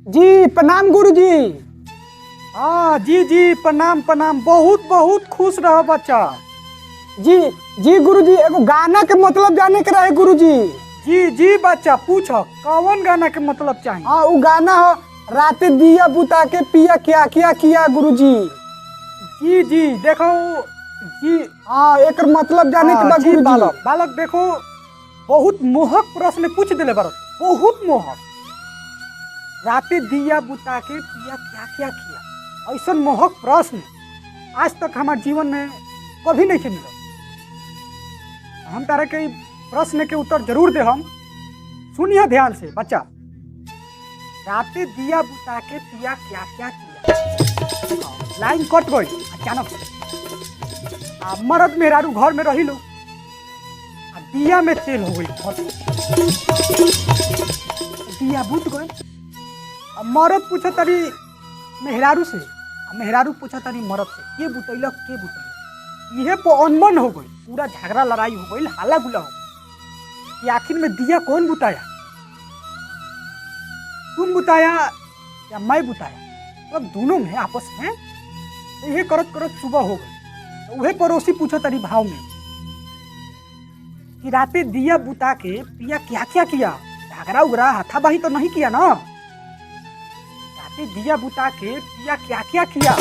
जी प्रणाम गुरुजी। हाँ जी जी, प्रणाम प्रणाम। बहुत बहुत खुश रहो बच्चा। जी जी गुरुजी, एगो गाना के मतलब जाने के रहे गुरुजी। जी जी बच्चा, पूछो कौन गाना के मतलब चाहिए। हाँ वो गाना हो, रात दिया बुता के पिया क्या क्या किया गुरुजी। जी जी देखो जी। हाँ एक मतलब जाने के बाद जी गुरुजी। बालक बालक देखो, बहुत मोहक प्रश्न पूछ दिले बालक, बहुत मोहक। राते दिया बुता के पिया क्या क्या किया, ऐसा मोहक प्रश्न आज तक हमारे जीवन में कभी नहीं के मिला। हम तारा के ई प्रश्न के उत्तर जरूर दे। हम सुनिए ध्यान से बच्चा। राते दिया बुता के पिया क्या क्या किया। लाइन कट गई अचानक से। मर्द मेहरारू घर में रही लो, दिया में तेल हो गई, दिया बुत गए। मर्द पूछा तारी मेहरारू से, मेहरारू पूछा तारी मर्द से, के बुतैलक के बुतैलक। यह पे अनबन हो गई, पूरा झगड़ा लड़ाई हो गई, हाला गुला हो गई कि आखिर में दिया कौन बुताया, तुम बुताया या मैं बुताया। तो दोनों में आपस में यह करत करत सुबह हो गई। वह पड़ोसी पूछो तारी भाव में कि राते दिया बुता के पिया क्या क्या किया, झगड़ा उगड़ा हाथाबाही तो नहीं किया ना। राते दिया बुता के पिया क्या क्या किया।